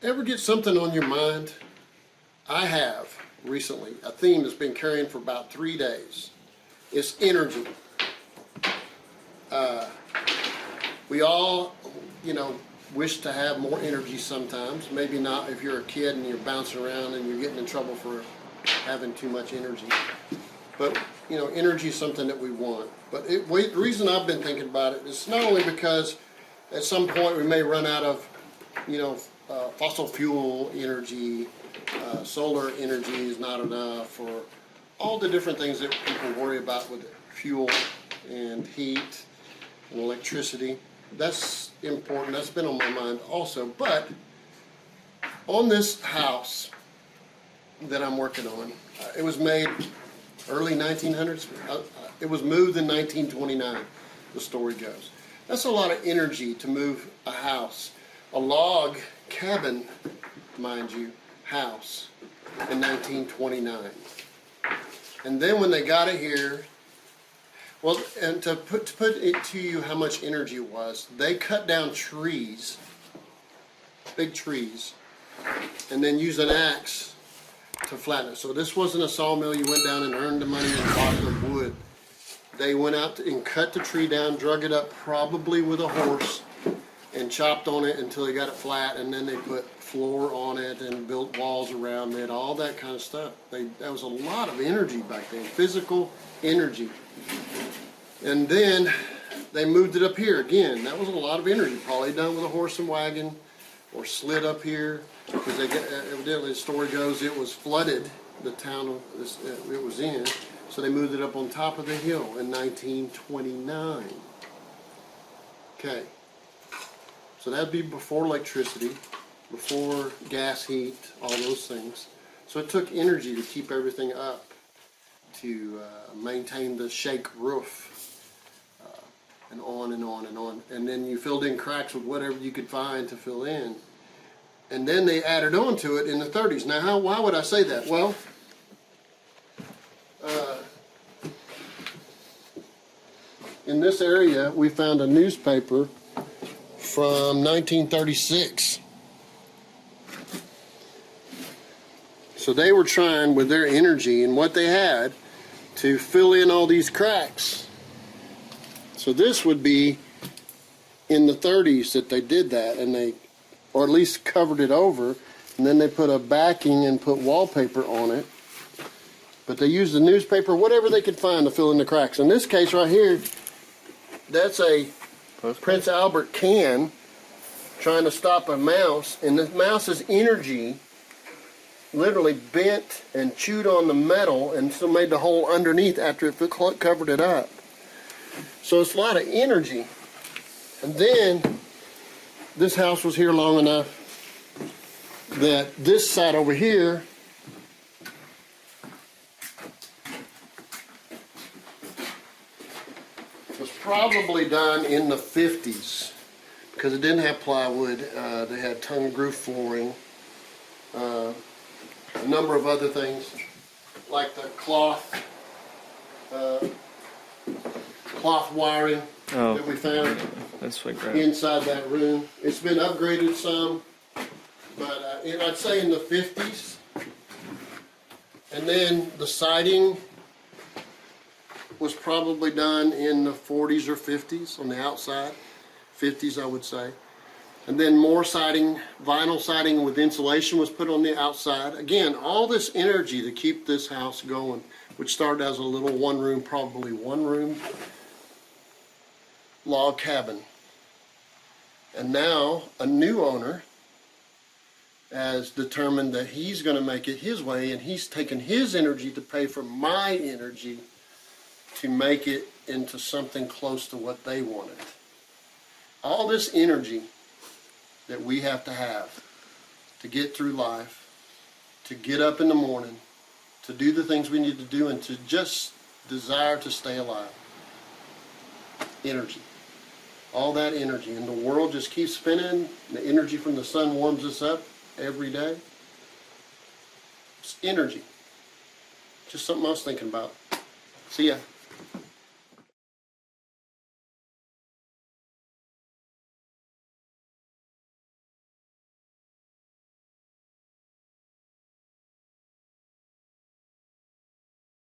Ever get something on your mind? I have recently. A theme that's been carrying for about 3 days. It's energy. We all, wish to have more energy sometimes. Maybe not if you're a kid and you're bouncing around and you're getting in trouble for having too much energy. But, energy is something that we want. But the reason I've been thinking about it is not only because at some point we may run out of, fossil fuel energy, solar energy is not enough, or all the different things that people worry about with fuel and heat and electricity. That's important. That's been on my mind also. But on this house that I'm working on, it was made early 1900s. It was moved in 1929, the story goes. That's a lot of energy to move a house. A log cabin, mind you, house in 1929. And then when they got it here, well, and to put it to you how much energy it was, they cut down trees, big trees, and then used an axe to flatten it. So this wasn't a sawmill. You went down and earned the money and bought the wood. They went out and cut the tree down, drug it up probably with a horse, and chopped on it until they got it flat, and then they put floor on it and built walls around it, all that kind of stuff. That was a lot of energy back then, physical energy. And then they moved it up here again. That was a lot of energy, probably done with a horse and wagon or slid up here, because evidently the story goes it was flooded, the town it was in, so they moved it up on top of the hill in 1929. Okay. So that'd be before electricity, before gas heat, all those things. So it took energy to keep everything up, to maintain the shake roof, and on and on and on. And then you filled in cracks with whatever you could find to fill in. And then they added on to it in the 30s. Now, why would I say that? Well, in this area, we found a newspaper from 1936. So they were trying with their energy and what they had to fill in all these cracks. So this would be in the 30s that they did that, and or at least covered it over, and then they put a backing and put wallpaper on it. But they used the newspaper, whatever they could find to fill in the cracks. In this case right here, that's a Prince Albert can trying to stop a mouse, and the mouse's energy literally bent and chewed on the metal and still made the hole underneath after it covered it up. So it's a lot of energy. And then this house was here long enough that this side over here was probably done in the 50s, because it didn't have plywood. They had tongue groove flooring, a number of other things like the cloth wiring that we found inside that room. It's been upgraded some, but I'd say in the 50s. And then the siding was probably done in the 40s or 50s on the outside. 50s, I would say. And then more siding, vinyl siding with insulation was put on the outside. Again, all this energy to keep this house going, which started as a little probably one room log cabin. And now a new owner has determined that he's going to make it his way, and he's taken his energy to pay for my energy to make it into something close to what they wanted. All this energy that we have to get through life, to get up in the morning, to do the things we need to do, and to just desire to stay alive. Energy. All that energy. And the world just keeps spinning. The energy from the sun warms us up every day. It's energy. Just something I was thinking about. See ya.